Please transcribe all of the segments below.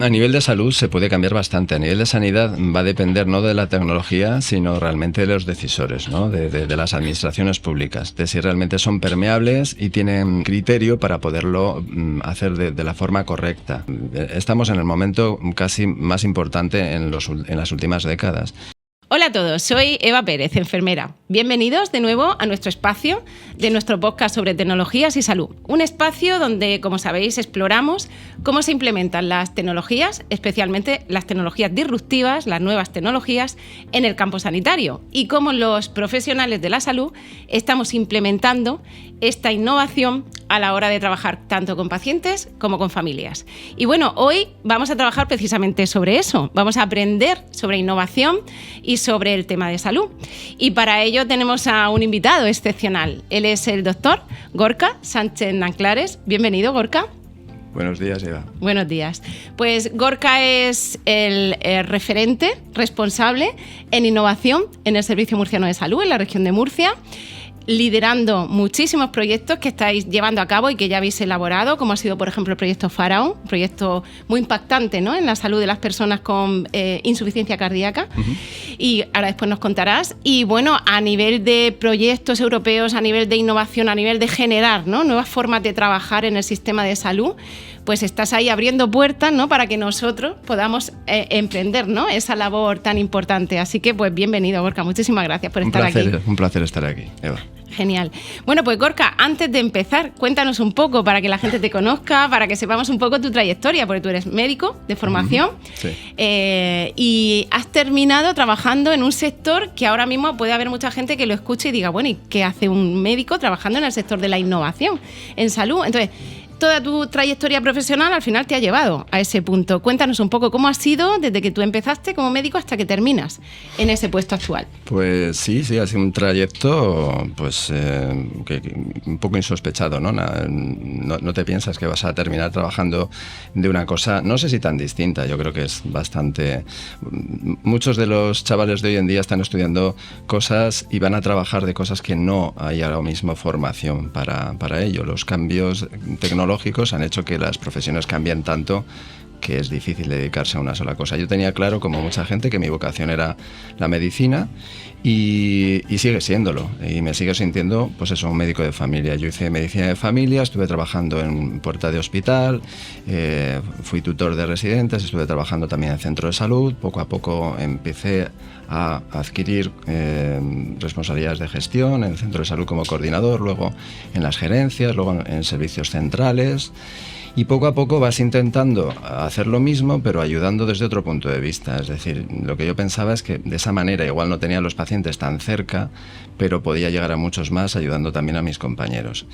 A nivel de salud se puede cambiar bastante. A nivel de sanidad va a depender no de la tecnología, sino realmente de los decisores, ¿no? de las administraciones públicas, de si realmente son permeables y tienen criterio para poderlo hacer de la forma correcta. Estamos en el momento casi más importante en las últimas décadas. Hola a todos, soy Eva Pérez, enfermera. Bienvenidos de nuevo a nuestro espacio de nuestro podcast sobre tecnologías y salud. Un espacio donde, como sabéis, exploramos cómo se implementan las tecnologías, especialmente las tecnologías disruptivas, las nuevas tecnologías, en el campo sanitario y cómo los profesionales de la salud estamos implementando esta innovación a la hora de trabajar tanto con pacientes como con familias. Y bueno, hoy vamos a trabajar precisamente sobre eso. Vamos a aprender sobre innovación y sobre el tema de salud. Y para ello tenemos a un invitado excepcional. Él es el doctor Gorka Sánchez Nanclares. Bienvenido, Gorka. Buenos días, Eva. Buenos días. Pues Gorka es el referente responsable en innovación en el Servicio Murciano de Salud en la región de Murcia, liderando muchísimos proyectos que estáis llevando a cabo y que ya habéis elaborado, como ha sido, por ejemplo, el proyecto Faraón, un proyecto muy impactante, ¿no?, en la salud de las personas con insuficiencia cardíaca. Uh-huh. Y ahora después nos contarás. Y bueno, a nivel de proyectos europeos, a nivel de innovación, a nivel de generar, ¿no?, nuevas formas de trabajar en el sistema de salud, pues estás ahí abriendo puertas, ¿no?, para que nosotros podamos emprender, ¿no?, esa labor tan importante. Así que, pues, bienvenido, Gorka. Muchísimas gracias por estar aquí. Un placer estar aquí, Eva. Genial. Bueno, pues Gorka, antes de empezar, cuéntanos un poco para que la gente te conozca, para que sepamos un poco tu trayectoria, porque tú eres médico de formación. Sí. Y has terminado trabajando en un sector que ahora mismo puede haber mucha gente que lo escuche y diga, bueno, ¿y qué hace un médico trabajando en el sector de la innovación en salud? Entonces, toda tu trayectoria profesional al final te ha llevado a ese punto. Cuéntanos un poco cómo ha sido desde que tú empezaste como médico hasta que terminas en ese puesto actual. Pues sí, ha sido un trayecto pues que un poco insospechado, ¿no? No te piensas que vas a terminar trabajando de una cosa, no sé si tan distinta, yo creo que es bastante... Muchos de los chavales de hoy en día están estudiando cosas y van a trabajar de cosas que no hay ahora mismo formación para ello. Los cambios tecnológicos han hecho que las profesiones cambien tanto que es difícil dedicarse a una sola cosa. Yo tenía claro, como mucha gente, que mi vocación era la medicina y sigue siéndolo. Y me sigue sintiendo, pues eso, un médico de familia. Yo hice medicina de familia, estuve trabajando en puerta de hospital, fui tutor de residentes, estuve trabajando también en centro de salud. Poco a poco empecé a adquirir responsabilidades de gestión en el centro de salud como coordinador, luego en las gerencias, luego en servicios centrales. Y poco a poco vas intentando hacer lo mismo, pero ayudando desde otro punto de vista. Es decir, lo que yo pensaba es que de esa manera igual no tenía a los pacientes tan cerca, pero podía llegar a muchos más ayudando también a mis compañeros.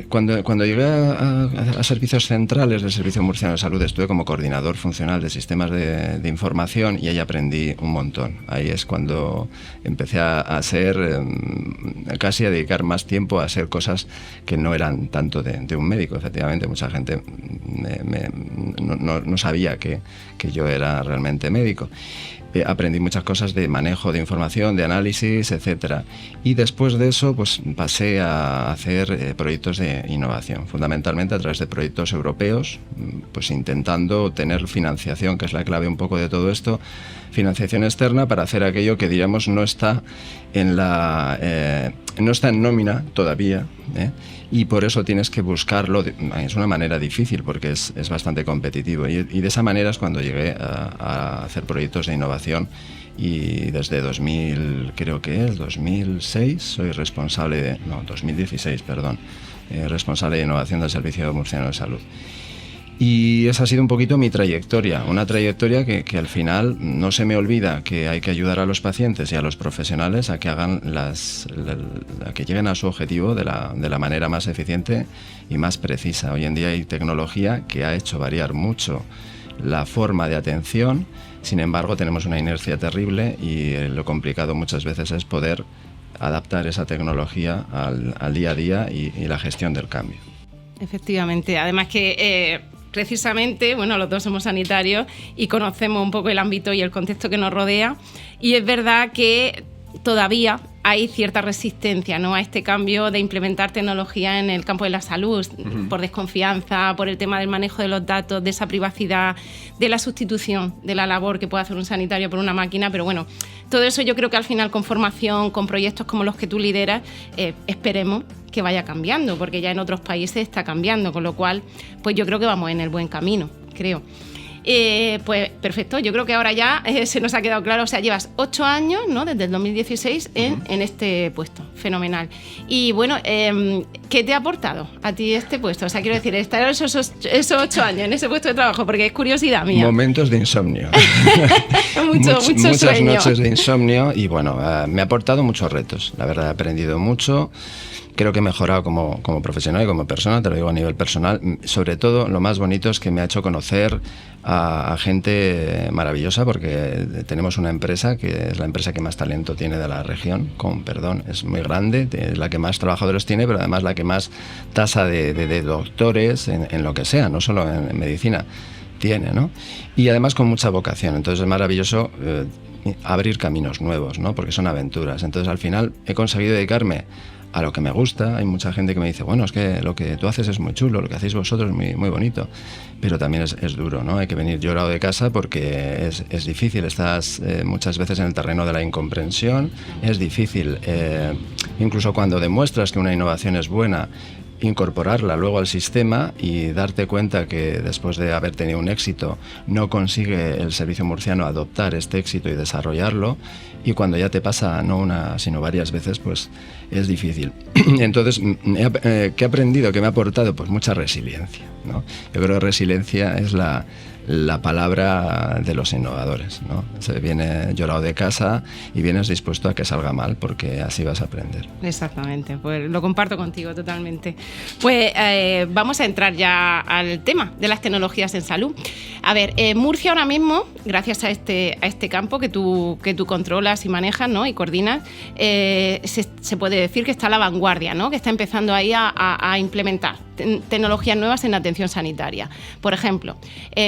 Cuando llegué a servicios centrales del Servicio Murciano de Salud, estuve como coordinador funcional de sistemas de información y ahí aprendí un montón. Ahí es cuando empecé a ser, casi a dedicar más tiempo a hacer cosas que no eran tanto de un médico. Efectivamente, mucha gente no sabía que yo era realmente médico. Aprendí muchas cosas de manejo de información, de análisis, etcétera. Y después de eso, pues pasé a hacer proyectos de innovación, fundamentalmente a través de proyectos europeos, pues intentando tener financiación, que es la clave un poco de todo esto, financiación externa para hacer aquello que, diríamos, no está en nómina todavía, y por eso tienes que buscarlo. Es una manera difícil porque es bastante competitivo y de esa manera es cuando llegué a hacer proyectos de innovación y desde 2006 soy responsable 2016, responsable de innovación del Servicio Murciano de Salud. Y esa ha sido un poquito mi trayectoria, una trayectoria que al final no se me olvida que hay que ayudar a los pacientes y a los profesionales a que hagan a que lleguen a su objetivo de la manera más eficiente y más precisa. Hoy en día hay tecnología que ha hecho variar mucho la forma de atención, sin embargo tenemos una inercia terrible y lo complicado muchas veces es poder adaptar esa tecnología al día a día y la gestión del cambio. Efectivamente, además que... precisamente, bueno, los dos somos sanitarios y conocemos un poco el ámbito y el contexto que nos rodea, y es verdad que todavía hay cierta resistencia, ¿no?, a este cambio de implementar tecnología en el campo de la salud, por desconfianza, por el tema del manejo de los datos, de esa privacidad, de la sustitución de la labor que puede hacer un sanitario por una máquina. Pero bueno, todo eso yo creo que al final, con formación, con proyectos como los que tú lideras, esperemos que vaya cambiando, porque ya en otros países está cambiando, con lo cual pues yo creo que vamos en el buen camino, creo. Pues perfecto, yo creo que ahora ya se nos ha quedado claro. O sea, llevas 8 años, ¿no?, desde el 2016 en este puesto, fenomenal. Y bueno, ¿qué te ha aportado a ti este puesto? O sea, quiero decir, estar esos 8 años en ese puesto de trabajo, porque es curiosidad mía. Momentos de insomnio. mucho muchas sueño. Noches de insomnio y bueno, me ha aportado muchos retos. La verdad, he aprendido mucho. Creo que he mejorado como profesional y como persona, te lo digo a nivel personal. Sobre todo, lo más bonito es que me ha hecho conocer a gente maravillosa, porque tenemos una empresa que es la empresa que más talento tiene de la región, es muy grande, es la que más trabajadores tiene, pero además la que más tasa de doctores en lo que sea, no solo en medicina, tiene, ¿no? Y además con mucha vocación. Entonces es maravilloso abrir caminos nuevos, ¿no?, porque son aventuras. Entonces al final he conseguido dedicarme a lo que me gusta. Hay mucha gente que me dice, bueno, es que lo que tú haces es muy chulo, lo que hacéis vosotros es muy, muy bonito, pero también es duro, ¿no? Hay que venir llorado de casa porque es difícil. Estás muchas veces en el terreno de la incomprensión, es difícil, incluso cuando demuestras que una innovación es buena, incorporarla luego al sistema y darte cuenta que después de haber tenido un éxito no consigue el servicio murciano adoptar este éxito y desarrollarlo, y cuando ya te pasa no una sino varias veces, pues es difícil. Entonces, ¿qué he aprendido? ¿Qué me ha aportado? Pues mucha resiliencia, ¿no? Yo creo que resiliencia es la palabra de los innovadores, ¿no? Se viene llorado de casa y vienes dispuesto a que salga mal, porque así vas a aprender. Exactamente, pues lo comparto contigo totalmente. Pues vamos a entrar ya al tema de las tecnologías en salud. A ver, Murcia ahora mismo, gracias a este campo que tú controlas y manejas, ¿no?, y coordinas, se puede decir que está a la vanguardia, ¿no?, que está empezando ahí a implementar tecnologías nuevas en atención sanitaria. Por ejemplo,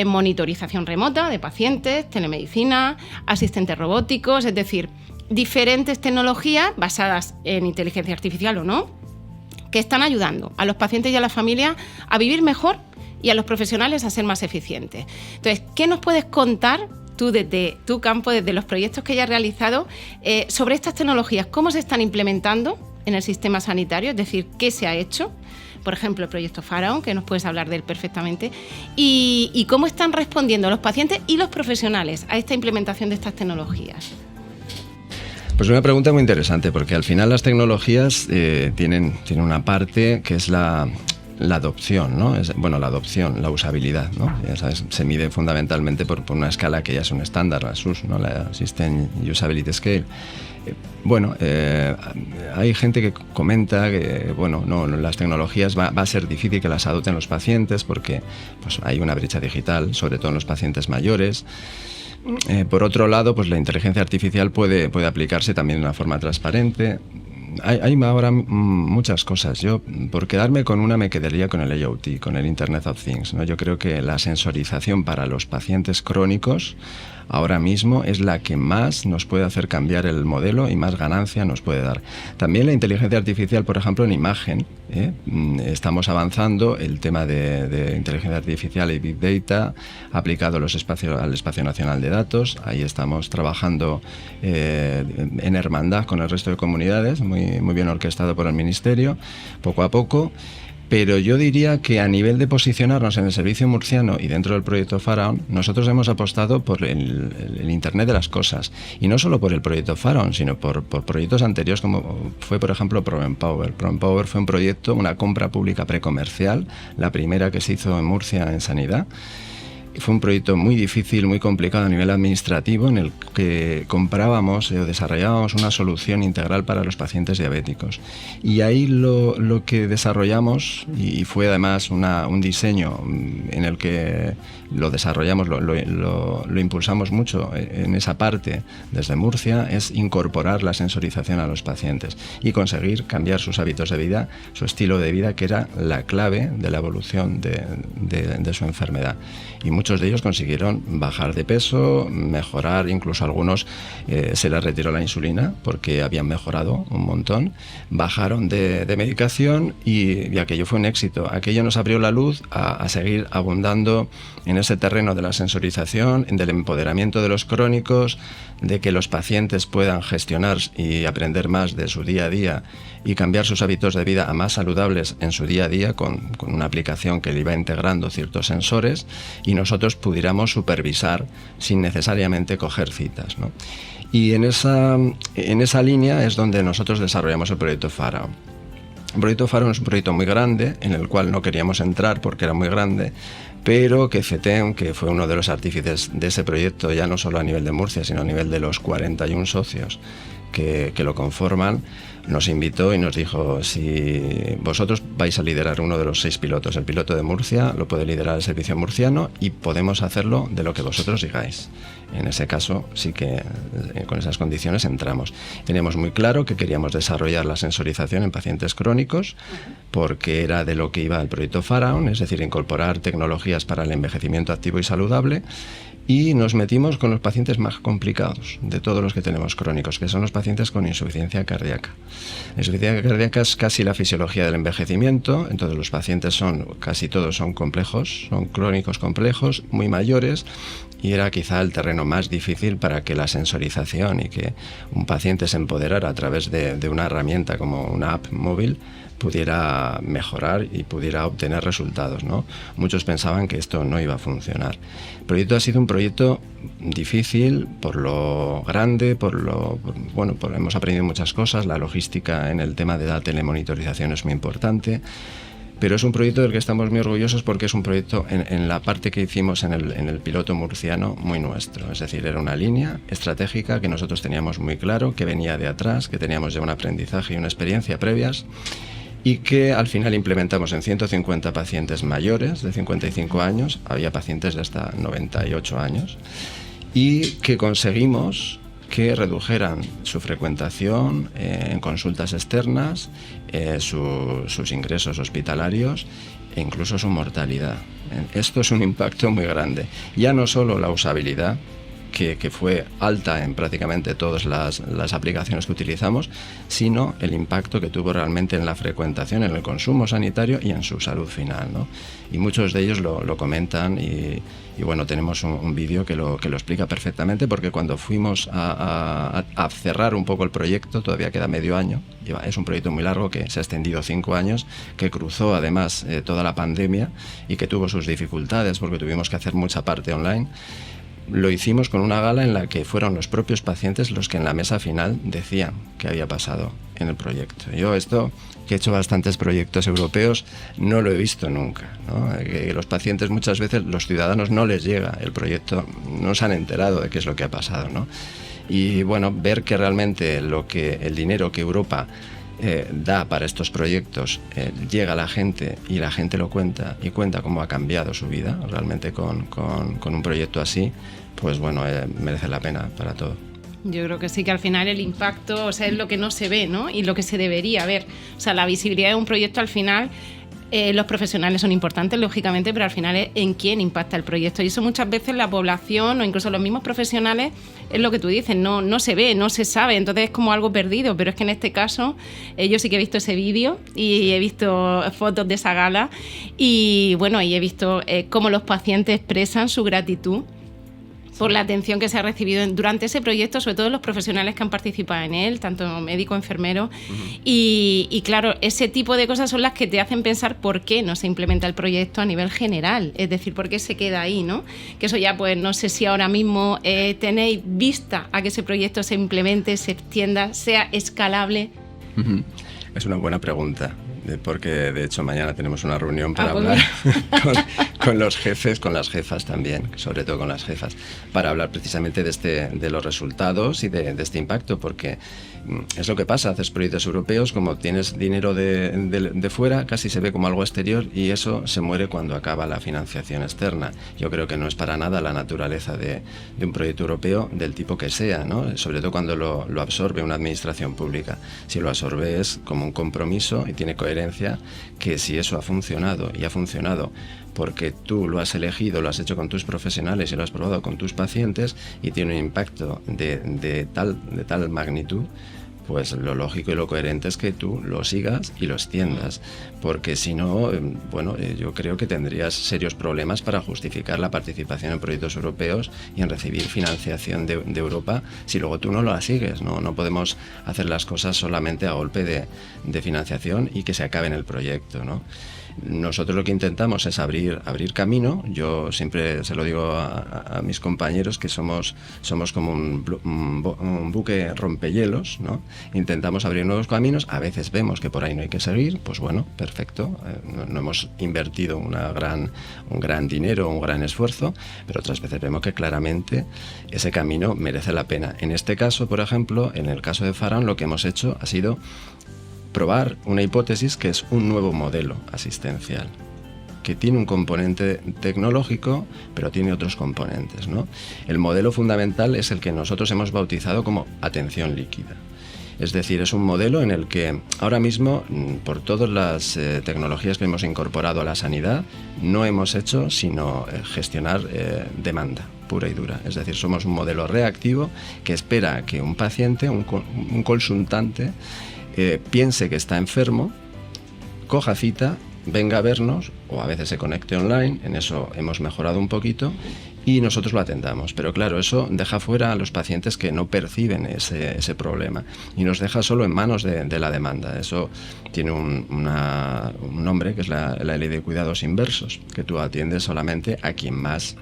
monitorización remota de pacientes, telemedicina, asistentes robóticos, es decir, diferentes tecnologías basadas en inteligencia artificial o no, que están ayudando a los pacientes y a la familia a vivir mejor y a los profesionales a ser más eficientes. Entonces, ¿qué nos puedes contar tú desde tu campo, desde los proyectos que hayas realizado, sobre estas tecnologías? ¿Cómo se están implementando en el sistema sanitario? Es decir, ¿qué se ha hecho? Por ejemplo, el proyecto Faraón, que nos puedes hablar de él perfectamente, y cómo están respondiendo los pacientes y los profesionales a esta implementación de estas tecnologías. Pues una pregunta muy interesante, porque al final las tecnologías tienen una parte que es la adopción, ¿no? La adopción, la usabilidad, ¿no? Ya sabes, se mide fundamentalmente por una escala que ya es un estándar, la SUS, ¿no?, la System Usability Scale. Hay gente que comenta que las tecnologías va a ser difícil que las adopten los pacientes, porque pues hay una brecha digital, sobre todo en los pacientes mayores. Por otro lado, pues la inteligencia artificial puede aplicarse también de una forma transparente. Hay ahora muchas cosas. Yo, por quedarme con una, me quedaría con el IoT, con el Internet of Things, ¿no? Yo creo que la sensorización para los pacientes crónicos ahora mismo es la que más nos puede hacer cambiar el modelo y más ganancia nos puede dar. También la inteligencia artificial, por ejemplo, en imagen, estamos avanzando el tema de inteligencia artificial y Big Data aplicado al Espacio Nacional de Datos. Ahí estamos trabajando en hermandad con el resto de comunidades, muy bien orquestado por el Ministerio, poco a poco. Pero yo diría que a nivel de posicionarnos en el servicio murciano y dentro del proyecto Faraón, nosotros hemos apostado por el Internet de las cosas. Y no solo por el proyecto Faraón, sino por proyectos anteriores, como fue, por ejemplo, ProEmpower. ProEmpower fue un proyecto, una compra pública precomercial, la primera que se hizo en Murcia en sanidad. Fue un proyecto muy difícil, muy complicado a nivel administrativo, en el que comprábamos o desarrollábamos una solución integral para los pacientes diabéticos. Y ahí lo que desarrollamos, y fue además un diseño en el que lo desarrollamos, lo impulsamos mucho en esa parte desde Murcia, es incorporar la sensorización a los pacientes y conseguir cambiar sus hábitos de vida, su estilo de vida, que era la clave de la evolución de su enfermedad. Y muchos muchos de ellos consiguieron bajar de peso, mejorar, incluso algunos se les retiró la insulina porque habían mejorado un montón, bajaron de medicación y aquello fue un éxito. Aquello nos abrió la luz a seguir abundando en ese terreno de la sensorización, del empoderamiento de los crónicos, de que los pacientes puedan gestionar y aprender más de su día a día y cambiar sus hábitos de vida a más saludables en su día a día con una aplicación que le iba integrando ciertos sensores y nosotros pudiéramos supervisar sin necesariamente coger citas, ¿no? Y en esa línea es donde nosotros desarrollamos el proyecto Faraón. El proyecto Faraón es un proyecto muy grande en el cual no queríamos entrar porque era muy grande, pero que CETEM, que fue uno de los artífices de ese proyecto, ya no solo a nivel de Murcia, sino a nivel de los 41 socios que lo conforman, nos invitó y nos dijo: si vosotros vais a liderar uno de los 6 pilotos, el piloto de Murcia lo puede liderar el servicio murciano y podemos hacerlo de lo que vosotros digáis. En ese caso sí que con esas condiciones entramos. Teníamos muy claro que queríamos desarrollar la sensorización en pacientes crónicos porque era de lo que iba el proyecto Faraón, es decir, incorporar tecnologías para el envejecimiento activo y saludable. Y nos metimos con los pacientes más complicados de todos los que tenemos crónicos, que son los pacientes con insuficiencia cardíaca. La insuficiencia cardíaca es casi la fisiología del envejecimiento, entonces los pacientes casi todos son complejos, son crónicos complejos, muy mayores, y era quizá el terreno más difícil para que la sensorización y que un paciente se empoderara a través de una herramienta como una app móvil pudiera mejorar y pudiera obtener resultados, ¿no? Muchos pensaban que esto no iba a funcionar. El proyecto ha sido un proyecto difícil por lo grande, hemos aprendido muchas cosas. La logística en el tema de la telemonitorización es muy importante, pero es un proyecto del que estamos muy orgullosos porque es un proyecto en la parte que hicimos en el piloto murciano muy nuestro. Es decir, era una línea estratégica que nosotros teníamos muy claro, que venía de atrás, que teníamos ya un aprendizaje y una experiencia previas, y que al final implementamos en 150 pacientes mayores de 55 años, había pacientes de hasta 98 años, y que conseguimos que redujeran su frecuentación en consultas externas, sus ingresos hospitalarios e incluso su mortalidad. Esto es un impacto muy grande. Ya no solo la usabilidad, que fue alta en prácticamente todas las aplicaciones que utilizamos, sino el impacto que tuvo realmente en la frecuentación, en el consumo sanitario y en su salud final, ¿no? Y muchos de ellos lo comentan y bueno, tenemos un vídeo que lo explica perfectamente, porque cuando fuimos a cerrar un poco el proyecto, todavía queda medio año, es un proyecto muy largo que se ha extendido 5 años, que cruzó además toda la pandemia y que tuvo sus dificultades porque tuvimos que hacer mucha parte online. Lo hicimos con una gala en la que fueron los propios pacientes los que en la mesa final decían qué había pasado en el proyecto. Yo esto, que he hecho bastantes proyectos europeos, no lo he visto nunca, ¿no? Que los pacientes muchas veces, los ciudadanos no les llega el proyecto, no se han enterado de qué es lo que ha pasado, ¿no? Y bueno, ver que realmente el dinero que Europa da para estos proyectos llega a la gente y la gente lo cuenta y cuenta cómo ha cambiado su vida realmente con un proyecto así, pues bueno, merece la pena para todo. Yo creo que sí, que al final el impacto, o sea, es lo que no se ve, ¿no? Y lo que se debería ver. O sea, la visibilidad de un proyecto al final, los profesionales son importantes, lógicamente, pero al final es en quién impacta el proyecto. Y eso muchas veces la población o incluso los mismos profesionales, es lo que tú dices, no se ve, no se sabe, entonces es como algo perdido. Pero es que en este caso, yo sí que he visto ese vídeo y he visto fotos de esa gala y bueno, y he visto cómo los pacientes expresan su gratitud por la atención que se ha recibido durante ese proyecto, sobre todo los profesionales que han participado en él, tanto médico, enfermero, y claro, ese tipo de cosas son las que te hacen pensar por qué no se implementa el proyecto a nivel general, es decir, por qué se queda ahí, ¿no? Que eso ya, pues no sé si ahora mismo tenéis vista a que ese proyecto se implemente, se extienda, sea escalable. Es una buena pregunta, porque de hecho mañana tenemos una reunión para hablar con los jefes, con las jefas también, sobre todo con las jefas, para hablar precisamente de los resultados y de este impacto, porque es lo que pasa, haces proyectos europeos, como tienes dinero de fuera, casi se ve como algo exterior y eso se muere cuando acaba la financiación externa. Yo creo que no es para nada la naturaleza de un proyecto europeo del tipo que sea, ¿no? Sobre todo cuando lo absorbe una administración pública. Si lo absorbe es como un compromiso y tiene coherencia, que si eso ha funcionado y ha funcionado porque tú lo has elegido, lo has hecho con tus profesionales y lo has probado con tus pacientes y tiene un impacto de tal magnitud, pues lo lógico y lo coherente es que tú lo sigas y lo extiendas, porque si no, yo creo que tendrías serios problemas para justificar la participación en proyectos europeos y en recibir financiación de Europa si luego tú no la sigues. No podemos hacer las cosas solamente a golpe de financiación y que se acabe en el proyecto, ¿no? Nosotros lo que intentamos es abrir camino. Yo siempre se lo digo a mis compañeros que somos como un buque rompehielos, ¿no? Intentamos abrir nuevos caminos. A veces vemos que por ahí no hay que seguir, pues bueno, perfecto. No hemos invertido un gran dinero, un gran esfuerzo, pero otras veces vemos que claramente ese camino merece la pena. En este caso, por ejemplo, en el caso de Faraón, lo que hemos hecho ha sido probar una hipótesis que es un nuevo modelo asistencial, que tiene un componente tecnológico, pero tiene otros componentes, ¿no? El modelo fundamental es el que nosotros hemos bautizado como atención líquida. Es decir, es un modelo en el que ahora mismo, por todas las tecnologías que hemos incorporado a la sanidad, no hemos hecho sino gestionar demanda pura y dura. Es decir, somos un modelo reactivo que espera que un paciente, un consultante, piense que está enfermo, coja cita, venga a vernos o a veces se conecte online, en eso hemos mejorado un poquito y nosotros lo atendamos. Pero claro, eso deja fuera a los pacientes que no perciben ese problema y nos deja solo en manos de la demanda. Eso tiene un nombre que es la ley de cuidados inversos, que tú atiendes solamente a quien más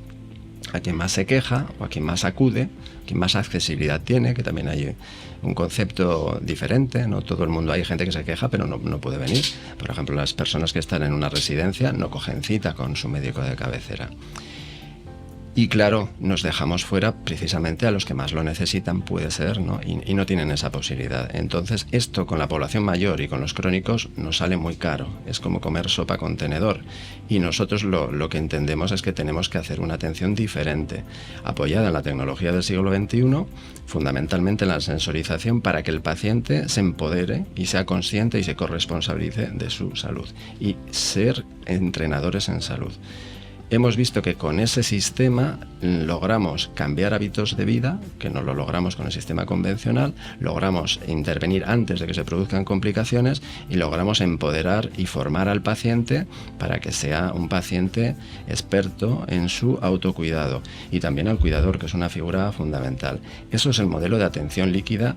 se queja o a quien más acude, quien más accesibilidad tiene, que también hay un concepto diferente, no todo el mundo, hay gente que se queja pero no puede venir. Por ejemplo, las personas que están en una residencia no cogen cita con su médico de cabecera. Y claro, nos dejamos fuera precisamente a los que más lo necesitan, puede ser, ¿no? Y no tienen esa posibilidad. Entonces, esto con la población mayor y con los crónicos nos sale muy caro. Es como comer sopa con tenedor. Y nosotros lo que entendemos es que tenemos que hacer una atención diferente, apoyada en la tecnología del siglo XXI, fundamentalmente en la sensorización, para que el paciente se empodere y sea consciente y se corresponsabilice de su salud. Y ser entrenadores en salud. Hemos visto que con ese sistema logramos cambiar hábitos de vida, que no lo logramos con el sistema convencional, logramos intervenir antes de que se produzcan complicaciones y logramos empoderar y formar al paciente para que sea un paciente experto en su autocuidado y también al cuidador, que es una figura fundamental. Eso es el modelo de atención líquida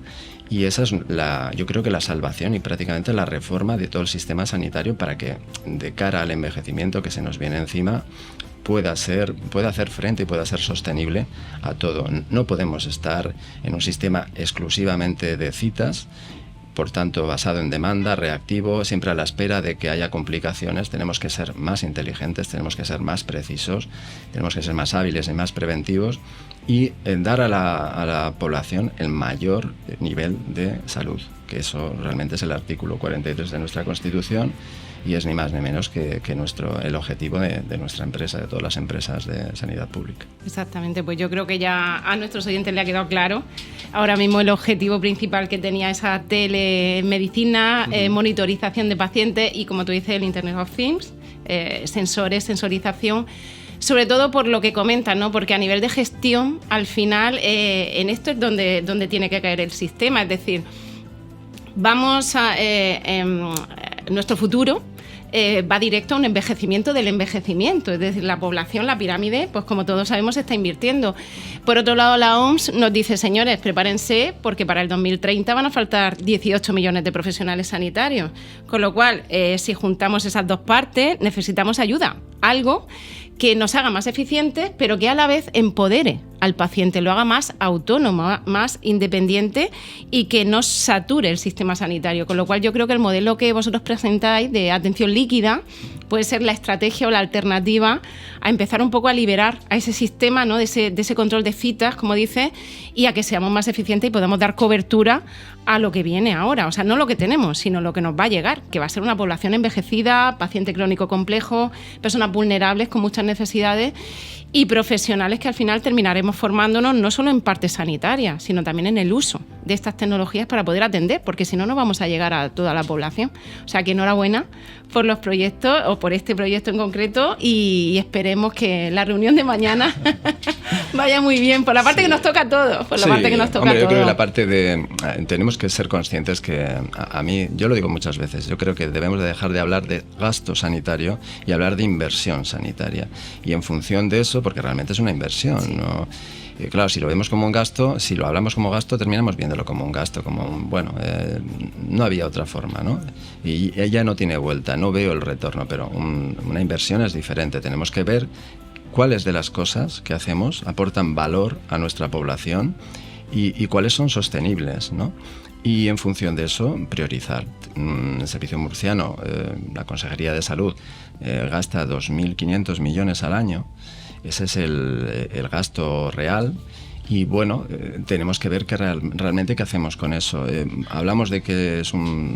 y esa es yo creo que la salvación y prácticamente la reforma de todo el sistema sanitario para que de cara al envejecimiento que se nos viene encima pueda hacer frente y pueda ser sostenible a todo. No podemos estar en un sistema exclusivamente de citas, por tanto basado en demanda, reactivo, siempre a la espera de que haya complicaciones. Tenemos que ser más inteligentes, tenemos que ser más precisos, tenemos que ser más hábiles y más preventivos y dar a la población el mayor nivel de salud, que eso realmente es el artículo 43 de nuestra Constitución y es ni más ni menos que el objetivo de nuestra empresa, de todas las empresas de sanidad pública. Exactamente, pues yo creo que ya a nuestros oyentes le ha quedado claro ahora mismo el objetivo principal que tenía esa telemedicina, monitorización de pacientes y, como tú dices, el Internet of Things, sensorización, sobre todo por lo que comentan, ¿no? Porque a nivel de gestión, al final, en esto es donde tiene que caer el sistema, es decir, vamos a nuestro futuro va directo a un envejecimiento del envejecimiento, es decir, la población, la pirámide, pues como todos sabemos, está invirtiendo. Por otro lado, la OMS nos dice, señores, prepárense porque para el 2030 van a faltar 18 millones de profesionales sanitarios, con lo cual, si juntamos esas dos partes, necesitamos ayuda, algo que nos haga más eficientes, pero que a la vez empodere al paciente, lo haga más autónomo, más independiente y que no sature el sistema sanitario. Con lo cual yo creo que el modelo que vosotros presentáis de atención líquida puede ser la estrategia o la alternativa a empezar un poco a liberar a ese sistema, ¿no? de ese control de citas, como dice, y a que seamos más eficientes y podamos dar cobertura a lo que viene ahora. O sea, no lo que tenemos, sino lo que nos va a llegar, que va a ser una población envejecida, paciente crónico complejo, personas vulnerables con muchas necesidades y profesionales que al final terminaremos formándonos no solo en parte sanitaria, sino también en el uso de estas tecnologías para poder atender, porque si no, no vamos a llegar a toda la población. O sea, que enhorabuena por los proyectos o por este proyecto en concreto y esperemos que la reunión de mañana vaya muy bien, por la parte que nos toca a todos, por la parte que nos toca a todos. Yo creo que la parte de... tenemos que ser conscientes que a mí, yo lo digo muchas veces, yo creo que debemos de dejar de hablar de gasto sanitario y hablar de inversión sanitaria. Y en función de eso, porque realmente es una inversión, sí, ¿no? Y claro, si lo vemos como un gasto, si lo hablamos como gasto, terminamos viéndolo como un gasto, como un, bueno, no había otra forma, ¿no? Y ella no tiene vuelta, no veo el retorno, pero una inversión es diferente. Tenemos que ver cuáles de las cosas que hacemos aportan valor a nuestra población y cuáles son sostenibles, ¿no? Y en función de eso, priorizar. El Servicio Murciano, la Consejería de Salud, gasta 2.500 millones al año. Ese es el gasto real. Y bueno, tenemos que ver realmente qué hacemos con eso. Hablamos de que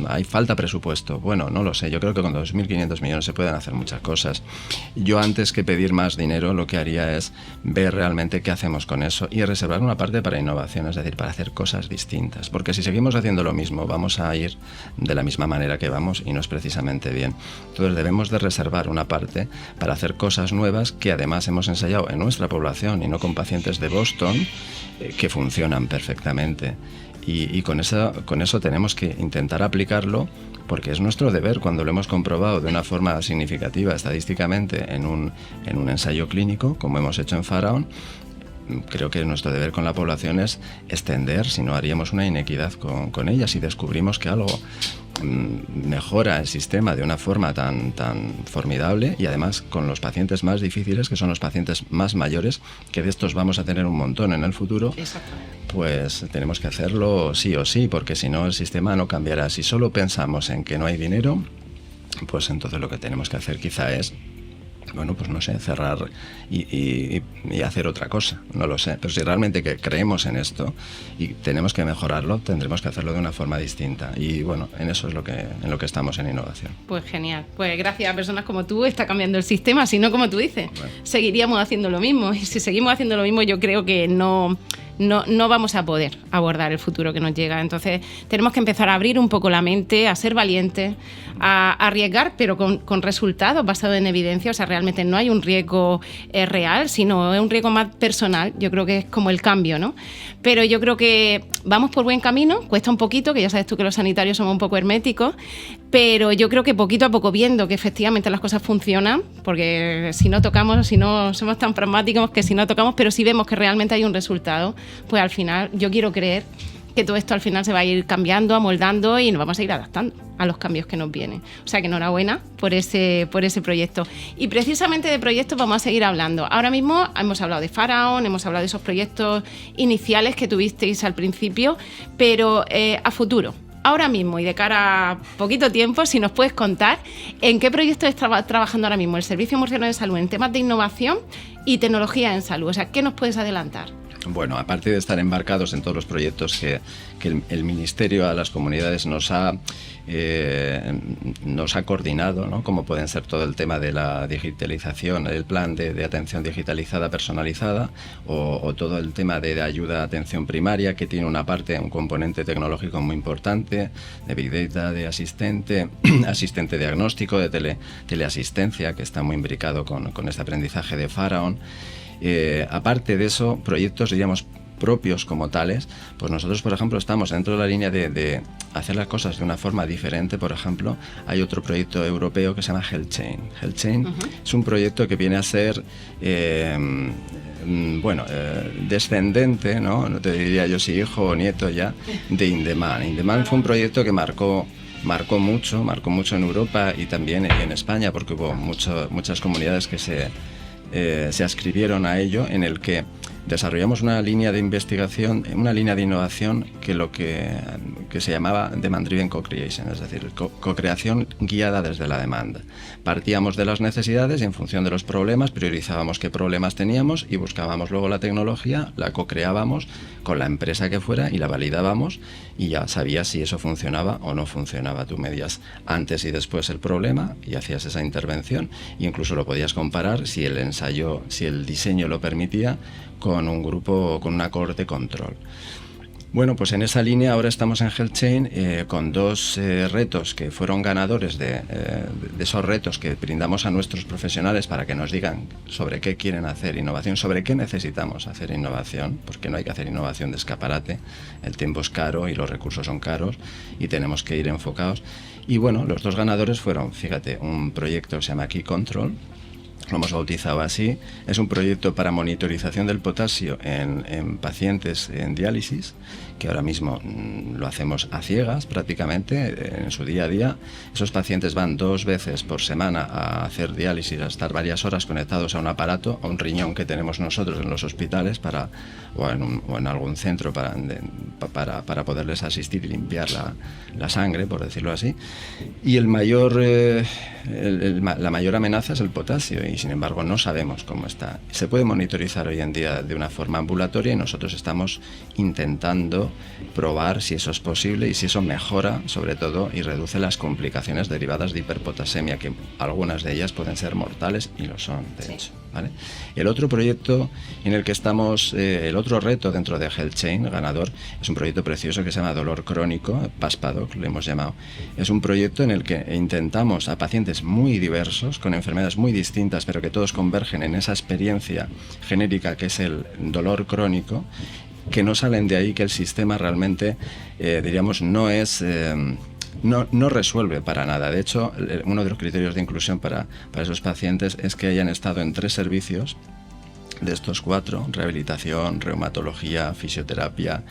hay falta presupuesto. Bueno, no lo sé. Yo creo que con 2.500 millones se pueden hacer muchas cosas. Yo antes que pedir más dinero, lo que haría es ver realmente qué hacemos con eso y reservar una parte para innovación, es decir, para hacer cosas distintas. Porque si seguimos haciendo lo mismo, vamos a ir de la misma manera que vamos y no es precisamente bien. Entonces debemos de reservar una parte para hacer cosas nuevas que además hemos ensayado en nuestra población y no con pacientes de Boston, que funcionan perfectamente y con eso tenemos que intentar aplicarlo porque es nuestro deber cuando lo hemos comprobado de una forma significativa estadísticamente en un ensayo clínico como hemos hecho en Faraón. Creo que nuestro deber con la población es extender, si no haríamos una inequidad con ella. Si descubrimos que algo mejora el sistema de una forma tan formidable y además con los pacientes más difíciles, que son los pacientes más mayores, que de estos vamos a tener un montón en el futuro, pues tenemos que hacerlo sí o sí, porque si no el sistema no cambiará. Si solo pensamos en que no hay dinero, pues entonces lo que tenemos que hacer quizá es, bueno, pues no sé, cerrar y hacer otra cosa, no lo sé. Pero si realmente creemos en esto y tenemos que mejorarlo, tendremos que hacerlo de una forma distinta. Y bueno, en eso es en lo que estamos en innovación. Pues genial. Pues gracias a personas como tú está cambiando el sistema, si no, como tú dices, bueno, seguiríamos haciendo lo mismo. Y si seguimos haciendo lo mismo, yo creo que no vamos a poder abordar el futuro que nos llega. Entonces tenemos que empezar a abrir un poco la mente, a ser valientes, a arriesgar, pero con resultados basados en evidencia. O sea, realmente no hay un riesgo real, sino es un riesgo más personal. Yo creo que es como el cambio, ¿no? Pero yo creo que vamos por buen camino, cuesta un poquito, que ya sabes tú que los sanitarios somos un poco herméticos, pero yo creo que poquito a poco, viendo que efectivamente las cosas funcionan, porque si no tocamos, si no somos tan pragmáticos que si no tocamos, pero si vemos que realmente hay un resultado, pues al final yo quiero creer que todo esto al final se va a ir cambiando, amoldando y nos vamos a ir adaptando a los cambios que nos vienen. O sea que enhorabuena por ese proyecto. Y precisamente de proyectos vamos a seguir hablando. Ahora mismo hemos hablado de Faraón, hemos hablado de esos proyectos iniciales que tuvisteis al principio, pero a futuro, ahora mismo y de cara a poquito tiempo, si nos puedes contar en qué proyecto está trabajando ahora mismo el Servicio Murciano de Salud en temas de innovación y tecnología en salud. O sea, ¿qué nos puedes adelantar? Bueno, aparte de estar embarcados en todos los proyectos que el Ministerio a las comunidades nos ha coordinado, ¿no? Como pueden ser todo el tema de la digitalización, el plan de atención digitalizada personalizada o todo el tema de ayuda a atención primaria, que tiene un componente tecnológico muy importante, de Big Data, de asistente diagnóstico, de teleasistencia, que está muy imbricado con este aprendizaje de Faraón. Aparte de eso, proyectos, diríamos, propios como tales, pues nosotros, por ejemplo, estamos dentro de la línea de hacer las cosas de una forma diferente. Por ejemplo, hay otro proyecto europeo que se llama HealthChain. HealthChain es un proyecto que viene a ser descendente, ¿no? No te diría yo si hijo o nieto ya, de InDemand. InDemand fue un proyecto que marcó mucho en Europa y también en España, porque hubo muchas comunidades que se adscribieron a ello, en el que desarrollamos una línea de investigación, una línea de innovación que se llamaba Demand Driven Co-Creation, es decir, co-creación guiada desde la demanda. Partíamos de las necesidades y en función de los problemas priorizábamos qué problemas teníamos y buscábamos luego la tecnología, la co-creábamos con la empresa que fuera y la validábamos y ya sabías si eso funcionaba o no funcionaba. Tú medías antes y después el problema y hacías esa intervención e incluso lo podías comparar si el diseño lo permitía con un grupo, con una cohorte control. Bueno, pues en esa línea ahora estamos en HealthChain con 2 retos que fueron ganadores de esos retos que brindamos a nuestros profesionales para que nos digan sobre qué quieren hacer innovación, sobre qué necesitamos hacer innovación, porque no hay que hacer innovación de escaparate, el tiempo es caro y los recursos son caros y tenemos que ir enfocados. Y bueno, los 2 ganadores fueron, fíjate, un proyecto que se llama Key Control, lo hemos bautizado así, es un proyecto para monitorización del potasio en pacientes en diálisis, que ahora mismo lo hacemos a ciegas prácticamente en su día a día. Esos pacientes van 2 veces por semana a hacer diálisis, a estar varias horas conectados a un aparato, a un riñón que tenemos nosotros en los hospitales o en algún centro para poderles asistir y limpiar la sangre, por decirlo así. Y la mayor amenaza es el potasio y sin embargo no sabemos cómo está. Se puede monitorizar hoy en día de una forma ambulatoria y nosotros estamos intentando probar si eso es posible y si eso mejora sobre todo y reduce las complicaciones derivadas de hiperpotasemia, que algunas de ellas pueden ser mortales y lo son de hecho, ¿vale? El otro proyecto en el que estamos, el otro reto dentro de HealthChain ganador, es un proyecto precioso que se llama dolor crónico, PASPADOC lo hemos llamado. Es un proyecto en el que intentamos a pacientes muy diversos, con enfermedades muy distintas, pero que todos convergen en esa experiencia genérica que es el dolor crónico, que no salen de ahí, que el sistema realmente, diríamos, no es... No resuelve para nada. De hecho, uno de los criterios de inclusión para esos pacientes es que hayan estado en 3 servicios de estos 4, rehabilitación, reumatología, fisioterapia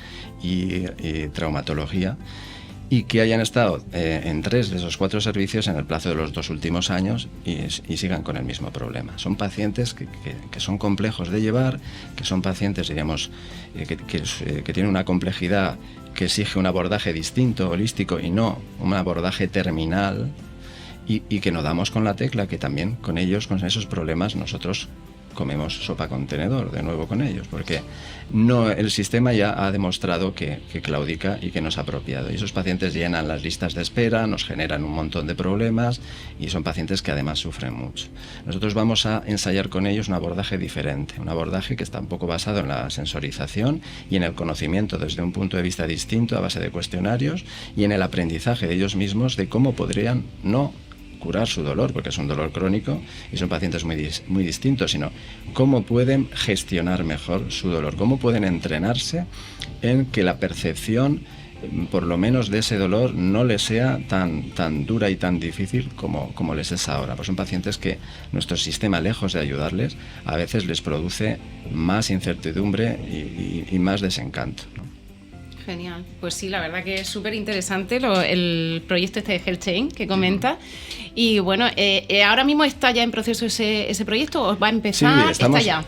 y traumatología, y que hayan estado en 3 de esos 4 servicios en el plazo de los 2 últimos años y sigan con el mismo problema. Son pacientes que son complejos de llevar, que son pacientes, diríamos, que tienen una complejidad que exige un abordaje distinto, holístico, y no un abordaje terminal, y que no damos con la tecla que también con ellos, con esos problemas, nosotros comemos sopa con tenedor de nuevo con ellos, porque el sistema ya ha demostrado que claudica y que no es apropiado. Y esos pacientes llenan las listas de espera, nos generan un montón de problemas y son pacientes que además sufren mucho. Nosotros vamos a ensayar con ellos un abordaje diferente, un abordaje que está un poco basado en la sensorización y en el conocimiento desde un punto de vista distinto a base de cuestionarios y en el aprendizaje de ellos mismos de cómo podrían no curar su dolor, porque es un dolor crónico y son pacientes muy distintos, sino cómo pueden gestionar mejor su dolor, cómo pueden entrenarse en que la percepción, por lo menos de ese dolor, no les sea tan dura y tan difícil como les es ahora. Pues son pacientes que nuestro sistema, lejos de ayudarles, a veces les produce más incertidumbre y más desencanto, ¿no? Genial. Pues sí, la verdad que es súper interesante el proyecto este de HealthChain que comenta. Y bueno, ¿ahora mismo está ya en proceso ese proyecto o va a empezar? Sí,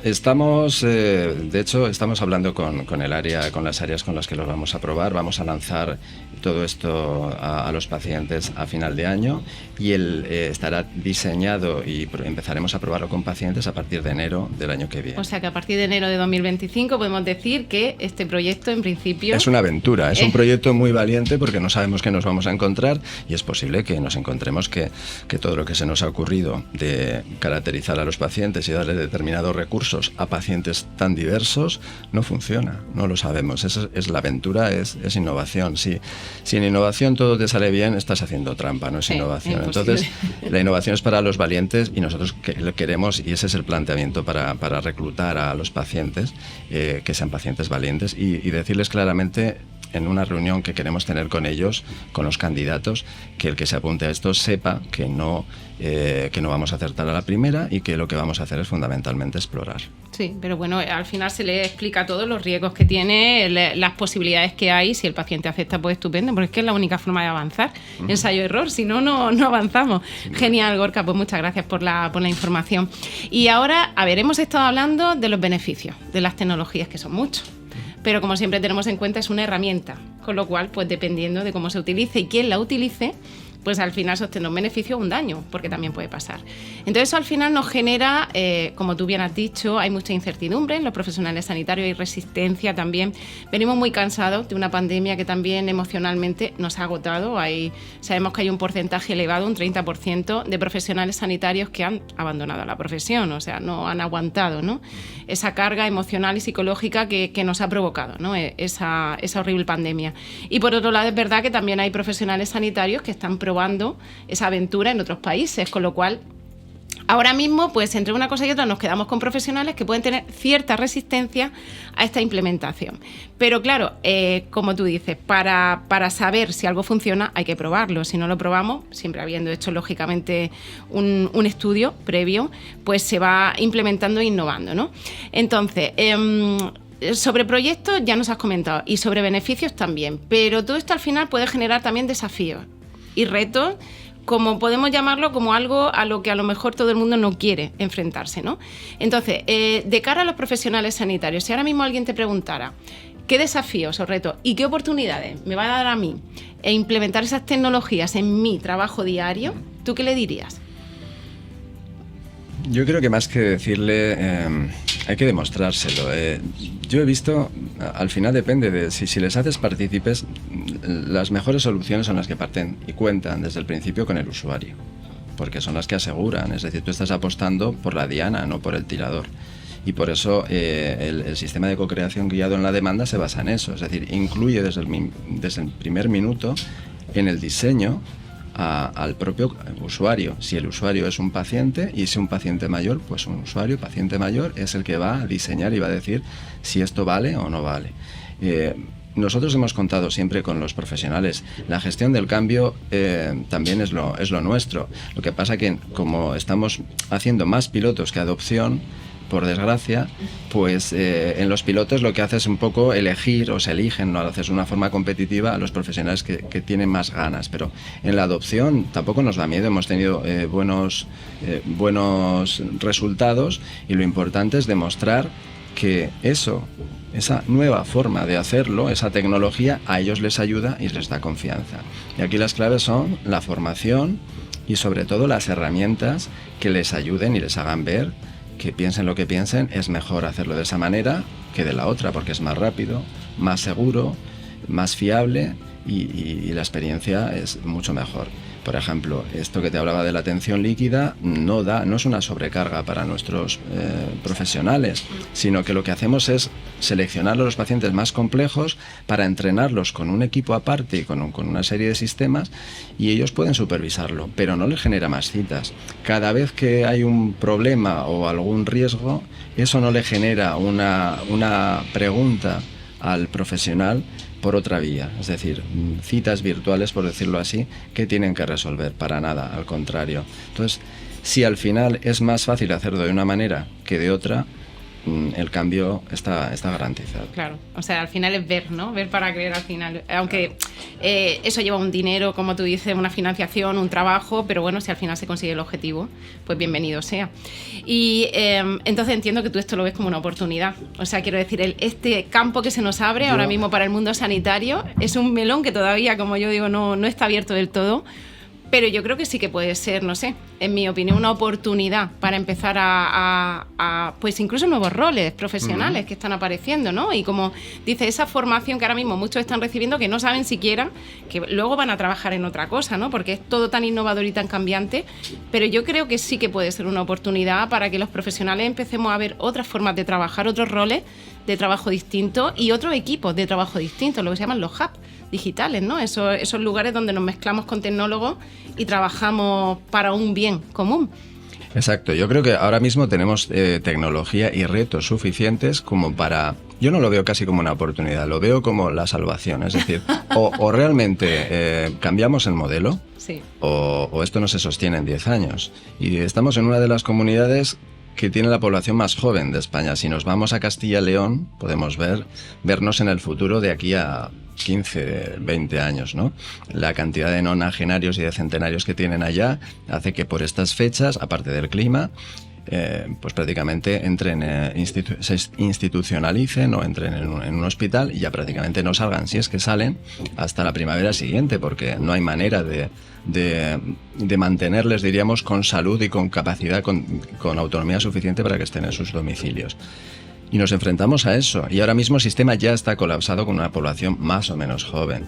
estamos de hecho, estamos hablando con las áreas con las que lo vamos a probar. Vamos a lanzar todo esto a los pacientes a final de año y estará diseñado y empezaremos a probarlo con pacientes a partir de enero del año que viene. O sea que a partir de enero de 2025 podemos decir que este proyecto en principio... Es una aventura, es un proyecto muy valiente porque no sabemos qué nos vamos a encontrar y es posible que nos encontremos que todo lo que se nos ha ocurrido de caracterizar a los pacientes y darle determinados recursos a pacientes tan diversos no funciona, no lo sabemos. Esa es la aventura, es innovación. Si en innovación todo te sale bien, estás haciendo trampa, no es innovación. Entonces, la innovación es para los valientes y nosotros lo queremos, y ese es el planteamiento para reclutar a los pacientes, que sean pacientes valientes y decirles claramente en una reunión que queremos tener con ellos, con los candidatos, que el que se apunte a esto sepa que no vamos a acertar a la primera y que lo que vamos a hacer es fundamentalmente explorar. Sí, pero bueno, al final se le explica todos los riesgos que tiene, las posibilidades que hay. Si el paciente acepta, pues estupendo, porque es que es la única forma de avanzar. Ensayo-error, si no, no avanzamos. Sí. Genial, Gorka, pues muchas gracias por la información. Y ahora, hemos estado hablando de los beneficios de las tecnologías, que son muchos. Pero como siempre tenemos en cuenta, es una herramienta, con lo cual, pues dependiendo de cómo se utilice y quién la utilice, pues al final eso tendrá un beneficio o un daño, porque también puede pasar. Entonces eso al final nos genera, como tú bien has dicho, hay mucha incertidumbre en los profesionales sanitarios, hay resistencia también. Venimos muy cansados de una pandemia que también emocionalmente nos ha agotado. Sabemos que hay un porcentaje elevado, un 30% de profesionales sanitarios que han abandonado la profesión, o sea, no han aguantado, ¿no?, esa carga emocional y psicológica que nos ha provocado, ¿no?, esa horrible pandemia. Y por otro lado, es verdad que también hay profesionales sanitarios que están probando esa aventura en otros países, con lo cual ahora mismo, pues entre una cosa y otra nos quedamos con profesionales que pueden tener cierta resistencia a esta implementación. Pero claro, como tú dices, para saber si algo funciona hay que probarlo. Si no lo probamos, siempre habiendo hecho lógicamente un estudio previo, pues se va implementando e innovando, ¿no? Entonces, sobre proyectos ya nos has comentado y sobre beneficios también, pero todo esto al final puede generar también desafíos y retos, como podemos llamarlo, como algo a lo que a lo mejor todo el mundo no quiere enfrentarse, ¿no? Entonces, de cara a los profesionales sanitarios, si ahora mismo alguien te preguntara qué desafíos o retos y qué oportunidades me va a dar a mí implementar esas tecnologías en mi trabajo diario, ¿tú qué le dirías? Yo creo que más que decirle, hay que demostrárselo. Yo he visto, al final depende de si les haces partícipes, las mejores soluciones son las que parten y cuentan desde el principio con el usuario, porque son las que aseguran, es decir, tú estás apostando por la diana, no por el tirador. Y por eso el sistema de co-creación guiado en la demanda se basa en eso, es decir, incluye desde el primer minuto en el diseño al propio usuario. Si el usuario es un paciente y si un paciente mayor, pues un usuario, paciente mayor, es el que va a diseñar y va a decir si esto vale o no vale. Nosotros hemos contado siempre con los profesionales. La gestión del cambio también es lo nuestro. Lo que pasa que como estamos haciendo más pilotos que adopción, por desgracia, pues en los pilotos lo que haces es un poco elegir, o se eligen, no lo haces de una forma competitiva a los profesionales que tienen más ganas, pero en la adopción tampoco nos da miedo, hemos tenido buenos resultados y lo importante es demostrar que esa nueva forma de hacerlo, esa tecnología, a ellos les ayuda y les da confianza. Y aquí las claves son la formación y sobre todo las herramientas que les ayuden y les hagan ver que piensen lo que piensen, es mejor hacerlo de esa manera que de la otra, porque es más rápido, más seguro, más fiable y la experiencia es mucho mejor. Por ejemplo, esto que te hablaba de la atención líquida no es una sobrecarga para nuestros profesionales, sino que lo que hacemos es seleccionar a los pacientes más complejos para entrenarlos con un equipo aparte y con una serie de sistemas, y ellos pueden supervisarlo, pero no les genera más citas. Cada vez que hay un problema o algún riesgo, eso no le genera una pregunta al profesional por otra vía, es decir, citas virtuales, por decirlo así, que tienen que resolver, para nada, al contrario. Entonces, si al final es más fácil hacerlo de una manera que de otra, el cambio está garantizado. Claro, o sea, al final es ver, ¿no? Ver para creer al final. Aunque eso lleva un dinero, como tú dices, una financiación, un trabajo, pero bueno, si al final se consigue el objetivo, pues bienvenido sea. Y entonces entiendo que tú esto lo ves como una oportunidad. O sea, quiero decir, este campo que se nos abre ahora mismo para el mundo sanitario es un melón que todavía, como yo digo, no está abierto del todo. Pero yo creo que sí que puede ser, no sé, en mi opinión, una oportunidad para empezar a pues incluso nuevos roles profesionales que están apareciendo, ¿no? Y como dice, esa formación que ahora mismo muchos están recibiendo que no saben siquiera que luego van a trabajar en otra cosa, ¿no? Porque es todo tan innovador y tan cambiante, pero yo creo que sí que puede ser una oportunidad para que los profesionales empecemos a ver otras formas de trabajar, otros roles de trabajo distintos y otros equipos de trabajo distintos, lo que se llaman los hubs digitales, ¿no? Esos lugares donde nos mezclamos con tecnólogos y trabajamos para un bien común. Exacto, yo creo que ahora mismo tenemos tecnología y retos suficientes como para... Yo no lo veo casi como una oportunidad, lo veo como la salvación, es decir, o realmente cambiamos el modelo, sí, o esto no se sostiene en 10 años. Y estamos en una de las comunidades que tiene la población más joven de España. Si nos vamos a Castilla y León, podemos vernos en el futuro de aquí a 15, 20 años, ¿no? La cantidad de nonagenarios y de centenarios que tienen allá hace que por estas fechas, aparte del clima, pues prácticamente se institucionalicen o entren en un hospital y ya prácticamente no salgan, si es que salen, hasta la primavera siguiente, porque no hay manera de mantenerles, diríamos, con salud y con capacidad, con autonomía suficiente para que estén en sus domicilios. Y nos enfrentamos a eso. Y ahora mismo el sistema ya está colapsado con una población más o menos joven.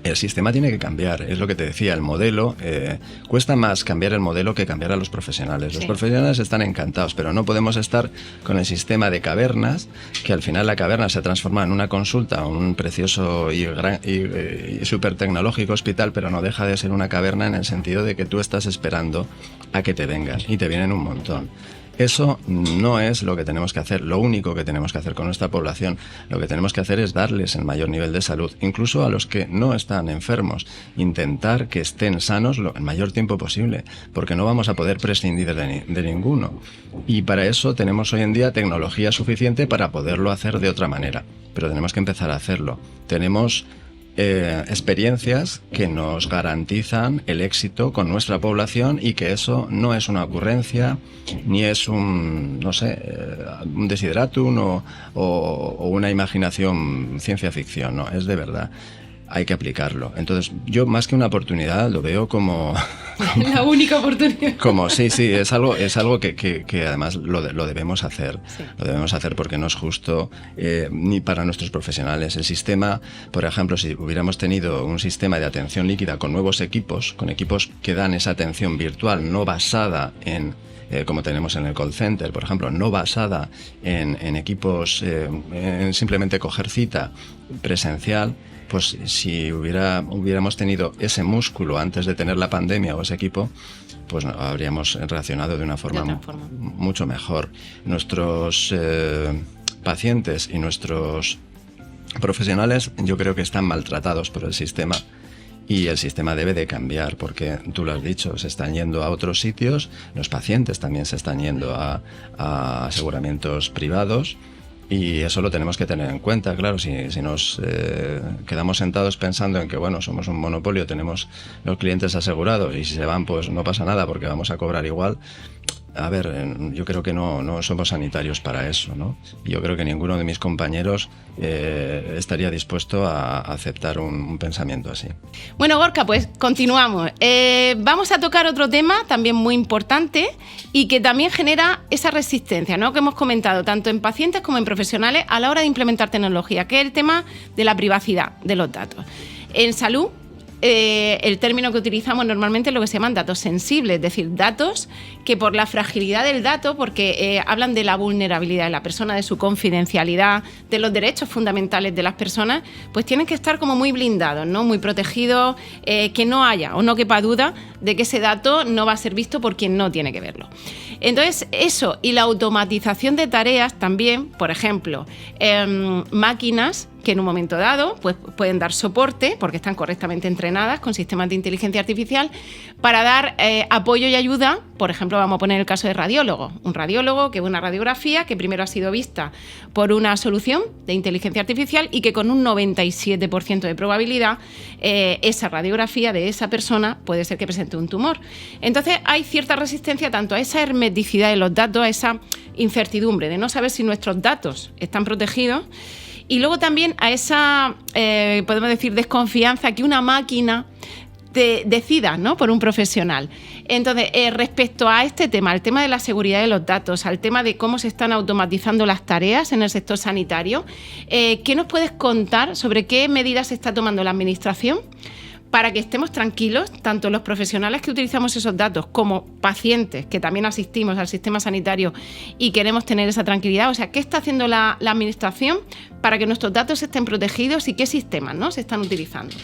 El sistema tiene que cambiar, es lo que te decía, el modelo, cuesta más cambiar el modelo que cambiar a los profesionales. Sí. Los profesionales están encantados, pero no podemos estar con el sistema de cavernas, que al final la caverna se transforma en una consulta, un precioso y súper tecnológico hospital, pero no deja de ser una caverna en el sentido de que tú estás esperando a que te vengan y te vienen un montón. Eso no es lo que tenemos que hacer, lo único que tenemos que hacer con nuestra población. Lo que tenemos que hacer es darles el mayor nivel de salud, incluso a los que no están enfermos. Intentar que estén sanos el mayor tiempo posible, porque no vamos a poder prescindir de ninguno. Y para eso tenemos hoy en día tecnología suficiente para poderlo hacer de otra manera. Pero tenemos que empezar a hacerlo. Tenemos experiencias que nos garantizan el éxito con nuestra población y que eso no es una ocurrencia ni es un desideratum o una imaginación ciencia ficción, no, es de verdad. Hay que aplicarlo. Entonces, yo más que una oportunidad lo veo como la única oportunidad. Como sí, es algo que además lo debemos hacer. Sí. Lo debemos hacer porque no es justo ni para nuestros profesionales. El sistema, por ejemplo, si hubiéramos tenido un sistema de atención líquida con nuevos equipos, con equipos que dan esa atención virtual, no basada en como tenemos en el call center, por ejemplo, no basada en equipos, en simplemente coger cita presencial, pues si hubiéramos tenido ese músculo antes de tener la pandemia o ese equipo, pues habríamos reaccionado de una forma mucho mejor. Nuestros pacientes y nuestros profesionales yo creo que están maltratados por el sistema. Y el sistema debe de cambiar porque, tú lo has dicho, se están yendo a otros sitios, los pacientes también se están yendo a aseguramientos privados y eso lo tenemos que tener en cuenta. Claro, si nos quedamos sentados pensando en que, bueno, somos un monopolio, tenemos los clientes asegurados y si se van pues no pasa nada porque vamos a cobrar igual. A ver, yo creo que no somos sanitarios para eso, ¿no? Yo creo que ninguno de mis compañeros estaría dispuesto a aceptar un pensamiento así. Bueno, Gorka, pues continuamos. Vamos a tocar otro tema también muy importante y que también genera esa resistencia, ¿no?, que hemos comentado tanto en pacientes como en profesionales a la hora de implementar tecnología, que es el tema de la privacidad de los datos. En salud, el término que utilizamos normalmente es lo que se llaman datos sensibles, es decir, datos que por la fragilidad del dato, porque hablan de la vulnerabilidad de la persona, de su confidencialidad, de los derechos fundamentales de las personas, pues tienen que estar como muy blindados, ¿no?, muy protegidos, que no haya o no quepa duda de que ese dato no va a ser visto por quien no tiene que verlo. Entonces, eso y la automatización de tareas también, por ejemplo, máquinas que en un momento dado pues, pueden dar soporte, porque están correctamente entrenadas con sistemas de inteligencia artificial, para dar apoyo y ayuda. Por ejemplo, vamos a poner el caso de radiólogo. Un radiólogo que ve una radiografía que primero ha sido vista por una solución de inteligencia artificial y que con un 97% de probabilidad esa radiografía de esa persona puede ser que presente un tumor. Entonces hay cierta resistencia tanto a esa hermeticidad de los datos, a esa incertidumbre de no saber si nuestros datos están protegidos, y luego también a esa, podemos decir, desconfianza que una máquina decida, ¿no?, por un profesional. Entonces, respecto a este tema, al tema de la seguridad de los datos, al tema de cómo se están automatizando las tareas en el sector sanitario, ¿qué nos puedes contar sobre qué medidas se está tomando la Administración para que estemos tranquilos, tanto los profesionales que utilizamos esos datos como pacientes que también asistimos al sistema sanitario y queremos tener esa tranquilidad? O sea, ¿qué está haciendo la Administración para que nuestros datos estén protegidos y qué sistemas, ¿no?, se están utilizando?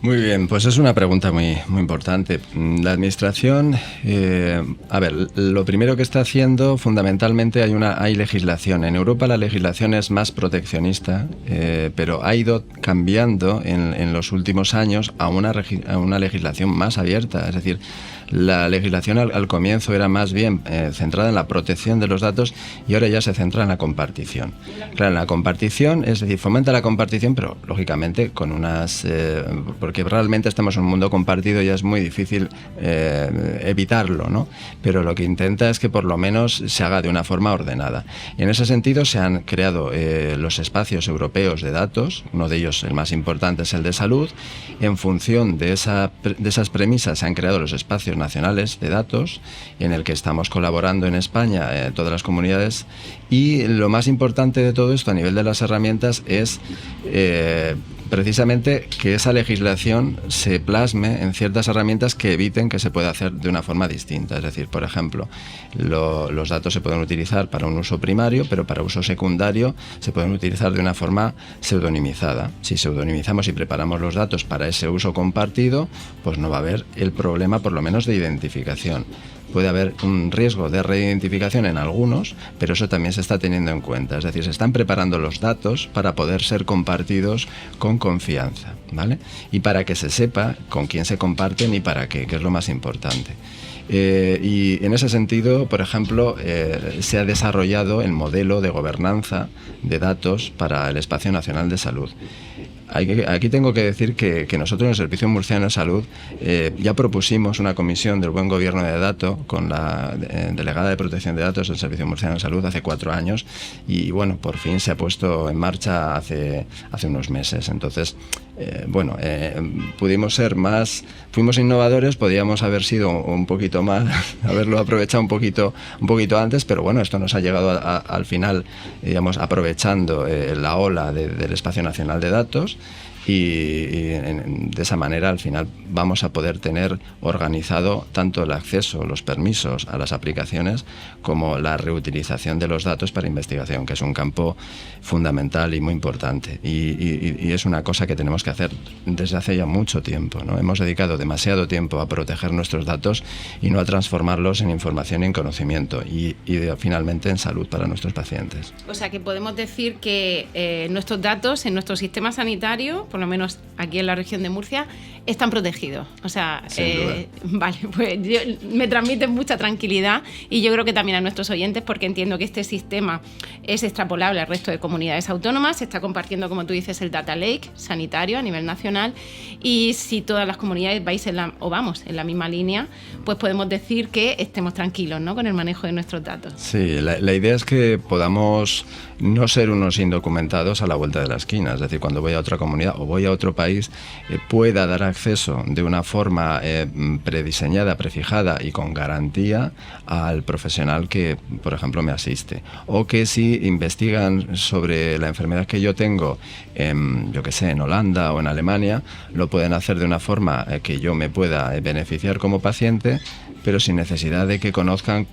Muy bien, pues es una pregunta muy importante. La Administración, lo primero que está haciendo, fundamentalmente hay legislación. En Europa la legislación es más proteccionista, pero ha ido cambiando en los últimos años a una legislación más abierta. Es decir, La legislación al comienzo era más bien centrada en la protección de los datos y ahora ya se centra en la compartición. Claro, en la compartición, es decir, fomenta la compartición, pero lógicamente con unas... porque realmente estamos en un mundo compartido y ya es muy difícil evitarlo, ¿no? Pero lo que intenta es que por lo menos se haga de una forma ordenada. Y en ese sentido se han creado los espacios europeos de datos, uno de ellos, el más importante, es el de salud. En función de esas premisas se han creado los espacios nacionales de datos, en el que estamos colaborando en España, todas las comunidades, y lo más importante de todo esto a nivel de las herramientas es precisamente que esa legislación se plasme en ciertas herramientas que eviten que se pueda hacer de una forma distinta. Es decir, por ejemplo, los datos se pueden utilizar para un uso primario, pero para uso secundario se pueden utilizar de una forma pseudonimizada. Si pseudonimizamos y preparamos los datos para ese uso compartido, pues no va a haber el problema, por lo menos, de identificación. Puede haber un riesgo de reidentificación en algunos, pero eso también se está teniendo en cuenta. Es decir, se están preparando los datos para poder ser compartidos con confianza, ¿vale? Y para que se sepa con quién se comparten y para qué, que es lo más importante. Y en ese sentido, por ejemplo, se ha desarrollado el modelo de gobernanza de datos para el Espacio Nacional de Salud. Aquí tengo que decir que nosotros en el Servicio Murciano de Salud ya propusimos una comisión del buen gobierno de datos con la delegada de protección de datos del Servicio Murciano de Salud hace 4 años y bueno, por fin se ha puesto en marcha hace unos meses. Entonces, fuimos innovadores, podíamos haber sido un poquito más, haberlo aprovechado un poquito antes, pero bueno, esto nos ha llegado al final, digamos, aprovechando la ola del Espacio Nacional de Datos. Y de esa manera al final vamos a poder tener organizado tanto el acceso, los permisos a las aplicaciones como la reutilización de los datos para investigación, que es un campo fundamental y muy importante y es una cosa que tenemos que hacer desde hace ya mucho tiempo, ¿no? Hemos dedicado demasiado tiempo a proteger nuestros datos y no a transformarlos en información y en conocimiento y finalmente en salud para nuestros pacientes. O sea que podemos decir que nuestros datos en nuestro sistema sanitario, por lo menos aquí en la región de Murcia, están protegidos. O sea, vale, pues me transmiten mucha tranquilidad y yo creo que también a nuestros oyentes, porque entiendo que este sistema es extrapolable al resto de comunidades autónomas, se está compartiendo, como tú dices, el Data Lake sanitario a nivel nacional y si todas las comunidades vamos en la misma línea, pues podemos decir que estemos tranquilos, ¿no?, con el manejo de nuestros datos. Sí, la idea es que podamos no ser unos indocumentados a la vuelta de la esquina, es decir, cuando voy a otra comunidad o voy a otro país, pueda dar acceso de una forma prediseñada, prefijada y con garantía al profesional que, por ejemplo, me asiste. O que si investigan sobre la enfermedad que yo tengo, yo que sé, en Holanda o en Alemania, lo pueden hacer de una forma que yo me pueda beneficiar como paciente, pero sin necesidad de que conozcan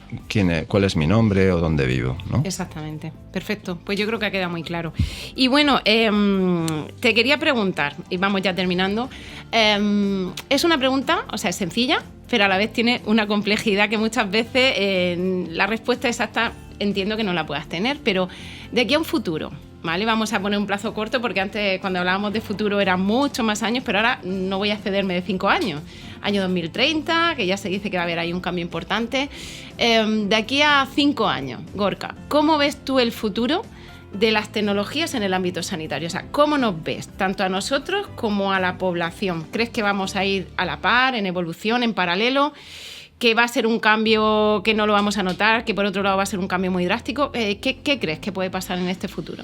cuál es mi nombre o dónde vivo, ¿no? Exactamente, perfecto. Pues yo creo que ha quedado muy claro. Y bueno, te quería preguntar, y vamos ya terminando, es una pregunta, o sea, es sencilla, pero a la vez tiene una complejidad que muchas veces la respuesta exacta entiendo que no la puedas tener, pero de aquí a un futuro, ¿vale? Vamos a poner un plazo corto porque antes cuando hablábamos de futuro eran muchos más años, pero ahora no voy a excederme de 5 años. Año 2030, que ya se dice que va a haber ahí un cambio importante. De aquí a 5 años, Gorka, ¿cómo ves tú el futuro de las tecnologías en el ámbito sanitario? O sea, ¿cómo nos ves, tanto a nosotros como a la población? ¿Crees que vamos a ir a la par, en evolución, en paralelo? ¿Que va a ser un cambio que no lo vamos a notar? ¿Que por otro lado va a ser un cambio muy drástico? ¿Qué crees que puede pasar en este futuro?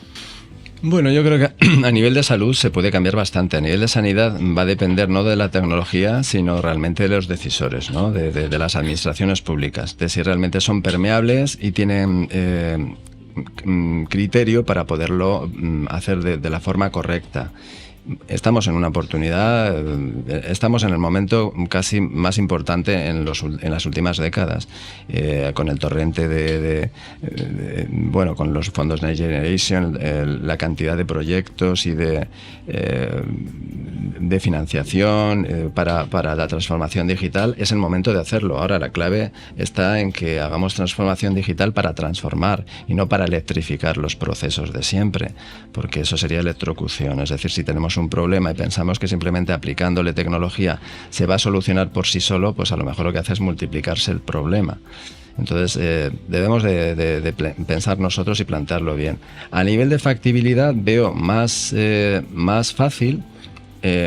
Bueno, yo creo que a nivel de salud se puede cambiar bastante. A nivel de sanidad va a depender no de la tecnología, sino realmente de los decisores, ¿no? de las administraciones públicas, de si realmente son permeables y tienen criterio para poderlo hacer de la forma correcta. Estamos en una oportunidad, estamos en el momento casi más importante en las últimas décadas, con el torrente con los fondos Next Generation, la cantidad de proyectos y de financiación para la transformación digital. Es el momento de hacerlo. Ahora la clave está en que hagamos transformación digital para transformar y no para electrificar los procesos de siempre, porque eso sería electrocución. Es decir, si tenemos tenemos un problema y pensamos que simplemente aplicándole tecnología se va a solucionar por sí solo, pues a lo mejor lo que hace es multiplicarse el problema. Entonces, debemos de pensar nosotros y plantearlo bien. A nivel de factibilidad veo más fácil,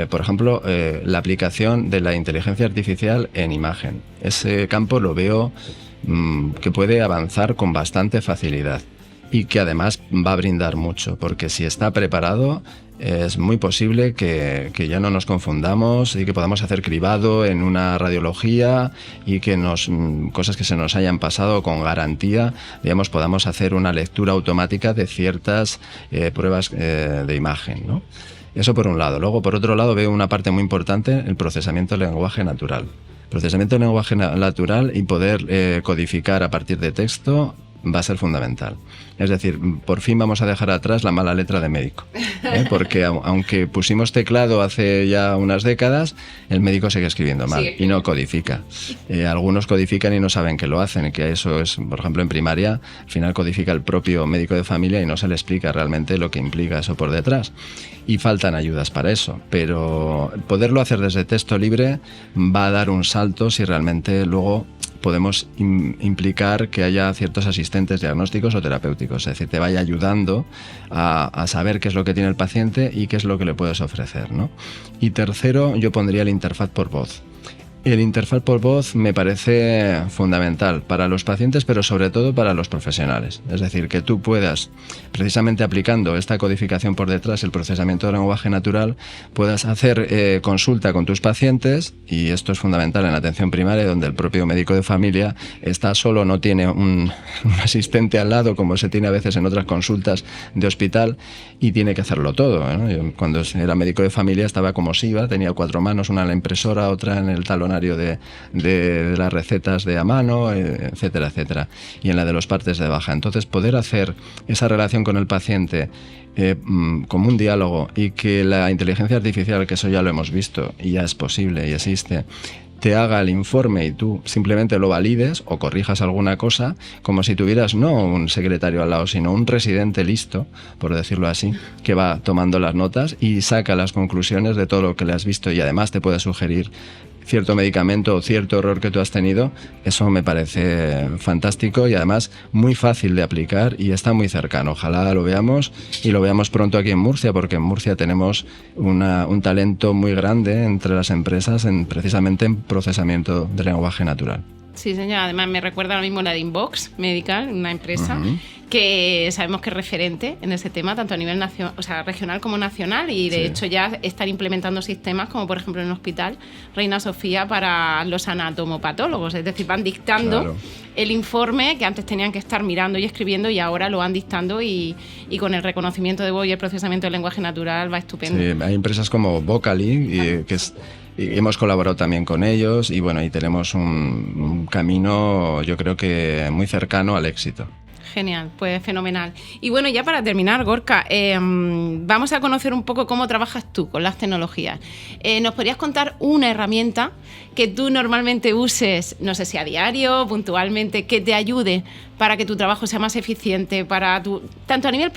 por ejemplo, la aplicación de la inteligencia artificial en imagen. Ese campo lo veo que puede avanzar con bastante facilidad y que además va a brindar mucho, porque si está preparado es muy posible que ya no nos confundamos y que podamos hacer cribado en una radiología y que cosas que se nos hayan pasado con garantía, digamos, podamos hacer una lectura automática de ciertas pruebas de imagen, ¿no? Eso por un lado. Luego, por otro lado, veo una parte muy importante, el procesamiento del lenguaje natural. Procesamiento del lenguaje natural y poder codificar a partir de texto va a ser fundamental. Es decir, por fin vamos a dejar atrás la mala letra de médico, porque aunque pusimos teclado hace ya unas décadas, el médico sigue escribiendo mal y no codifica. Algunos codifican y no saben que lo hacen, y que eso es, por ejemplo, en primaria, al final codifica el propio médico de familia y no se le explica realmente lo que implica eso por detrás. Y faltan ayudas para eso, pero poderlo hacer desde texto libre va a dar un salto si realmente luego podemos implicar que haya ciertos asistentes diagnósticos o terapéuticos, es decir, te vaya ayudando a saber qué es lo que tiene el paciente y qué es lo que le puedes ofrecer, ¿no? Y tercero, yo pondría la interfaz por voz. El interfaz por voz me parece fundamental para los pacientes, pero sobre todo para los profesionales. Es decir, que tú puedas, precisamente aplicando esta codificación por detrás, el procesamiento del lenguaje natural, puedas hacer consulta con tus pacientes, y esto es fundamental en la atención primaria, donde el propio médico de familia está solo, no tiene un asistente al lado, como se tiene a veces en otras consultas de hospital, y tiene que hacerlo todo, ¿no? Yo, cuando era médico de familia, estaba como SIVA, tenía 4 manos, una en la impresora, otra en el talonario de las recetas de a mano, etcétera, etcétera, y en la de los partes de baja. Entonces, poder hacer esa relación con el paciente como un diálogo, y que la inteligencia artificial, que eso ya lo hemos visto y ya es posible y existe, te haga el informe y tú simplemente lo valides o corrijas alguna cosa, como si tuvieras no un secretario al lado, sino un residente listo, por decirlo así, que va tomando las notas y saca las conclusiones de todo lo que le has visto, y además te puede sugerir cierto medicamento o cierto error que tú has tenido. Eso me parece fantástico y además muy fácil de aplicar, y está muy cercano. Ojalá lo veamos, y lo veamos pronto aquí en Murcia, porque en Murcia tenemos un talento muy grande entre las empresas precisamente en procesamiento de lenguaje natural. Sí, señor. Además, me recuerda ahora mismo la de Inbox Medical, una empresa que sabemos que es referente en ese tema, tanto a nivel regional como nacional, y de hecho ya están implementando sistemas como, por ejemplo, en el Hospital Reina Sofía para los anatomopatólogos. Es decir, van dictando el informe que antes tenían que estar mirando y escribiendo, y ahora lo van dictando, y con el reconocimiento de voz y el procesamiento del lenguaje natural va estupendo. Sí, hay empresas como Vocally, y hemos colaborado también con ellos, y bueno, y tenemos un camino, yo creo que muy cercano al éxito. Genial, pues fenomenal. Y bueno, ya para terminar, Gorka, vamos a conocer un poco cómo trabajas tú con las tecnologías. ¿Nos podrías contar una herramienta que tú normalmente uses, no sé si a diario, puntualmente, que te ayude para que tu trabajo sea más eficiente, tanto a nivel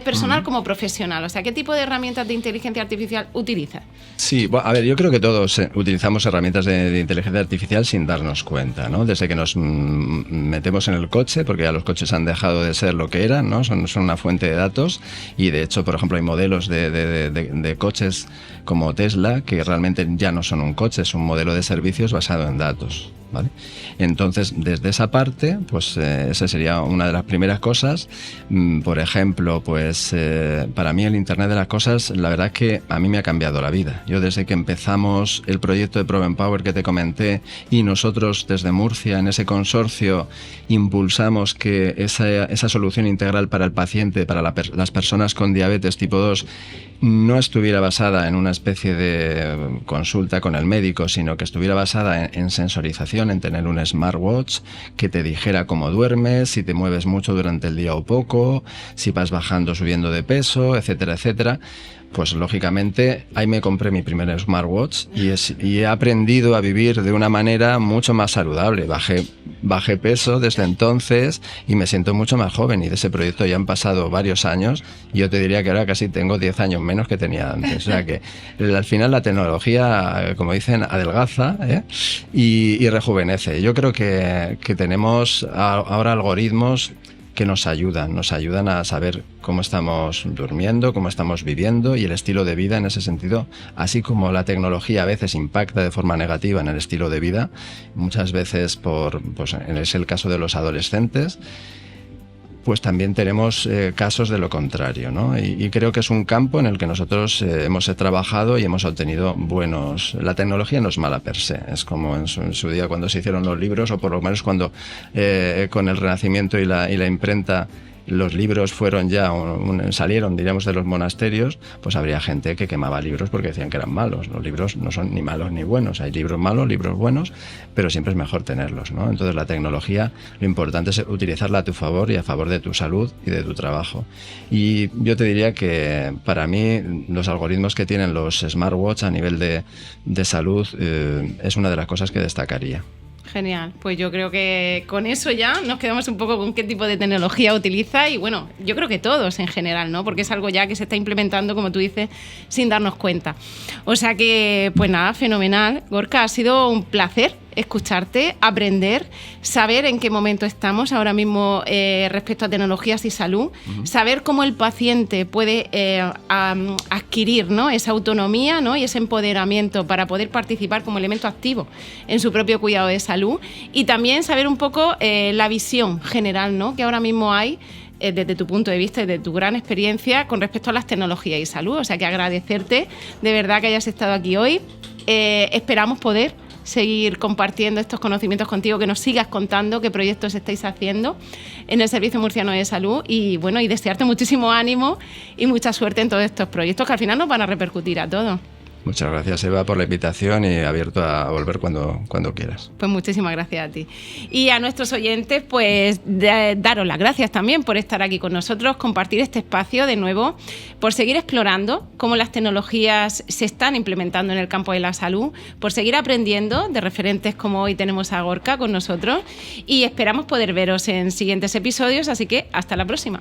personal como profesional? O sea, ¿qué tipo de herramientas de inteligencia artificial utilizas? Sí, a ver, yo creo que todos utilizamos herramientas de inteligencia artificial sin darnos cuenta, ¿no? Desde que nos metemos en el coche, porque ya los coches han dejado de ser lo que eran, ¿no? Son una fuente de datos, y de hecho, por ejemplo, hay modelos de coches como Tesla que realmente ya no son un coche, es un modelo de servicios basado en datos, ¿vale? Entonces, desde esa parte, pues esa sería una de las primeras cosas. Por ejemplo, pues para mí el Internet de las cosas, la verdad es que a mí me ha cambiado la vida. Yo, desde que empezamos el proyecto de ProvenPower que te comenté, y nosotros desde Murcia en ese consorcio impulsamos que esa solución integral para el paciente, para las personas con diabetes tipo 2, no estuviera basada en una especie de consulta con el médico, sino que estuviera basada en sensorización, en tener un smartwatch que te dijera cómo duermes, si te mueves mucho durante el día o poco, si vas bajando o subiendo de peso, etcétera, etcétera. pues lógicamente ahí me compré mi primer smartwatch y he aprendido a vivir de una manera mucho más saludable. Bajé peso desde entonces y me siento mucho más joven, y de ese proyecto ya han pasado varios años y yo te diría que ahora casi tengo 10 años menos que tenía antes. O sea que al final la tecnología, como dicen, adelgaza, y rejuvenece. Yo creo que tenemos ahora algoritmos que nos ayudan a saber cómo estamos durmiendo, cómo estamos viviendo, y el estilo de vida en ese sentido, así como la tecnología a veces impacta de forma negativa en el estilo de vida, muchas veces es el caso de los adolescentes, pues también tenemos casos de lo contrario, ¿no? Y creo que es un campo en el que nosotros hemos trabajado y hemos obtenido buenos... La tecnología no es mala per se, es como en su día cuando se hicieron los libros, o por lo menos cuando con el Renacimiento y la imprenta, los libros fueron ya salieron, diríamos, de los monasterios, pues habría gente que quemaba libros porque decían que eran malos. Los libros no son ni malos ni buenos, hay libros malos, libros buenos, pero siempre es mejor tenerlos, ¿no? Entonces la tecnología, lo importante es utilizarla a tu favor y a favor de tu salud y de tu trabajo. Y yo te diría que para mí los algoritmos que tienen los smartwatch a nivel de salud es una de las cosas que destacaría. Genial, pues yo creo que con eso ya nos quedamos un poco con qué tipo de tecnología utiliza, y bueno, yo creo que todos en general, ¿no? Porque es algo ya que se está implementando, como tú dices, sin darnos cuenta. O sea que, pues nada, fenomenal. Gorka, ha sido un placer escucharte, aprender, saber en qué momento estamos ahora mismo respecto a tecnologías y salud, saber cómo el paciente puede adquirir, ¿no?, esa autonomía, ¿no?, y ese empoderamiento para poder participar como elemento activo en su propio cuidado de salud, y también saber un poco la visión general, ¿no?, que ahora mismo hay desde tu punto de vista y de tu gran experiencia con respecto a las tecnologías y salud. O sea que agradecerte de verdad que hayas estado aquí hoy. Esperamos poder seguir compartiendo estos conocimientos contigo, que nos sigas contando qué proyectos estáis haciendo en el Servicio Murciano de Salud, y bueno, y desearte muchísimo ánimo y mucha suerte en todos estos proyectos que al final nos van a repercutir a todos. Muchas gracias, Eva, por la invitación, y abierto a volver cuando quieras. Pues muchísimas gracias a ti. Y a nuestros oyentes, pues daros las gracias también por estar aquí con nosotros, compartir este espacio de nuevo, por seguir explorando cómo las tecnologías se están implementando en el campo de la salud, por seguir aprendiendo de referentes como hoy tenemos a Gorka con nosotros, y esperamos poder veros en siguientes episodios, así que hasta la próxima.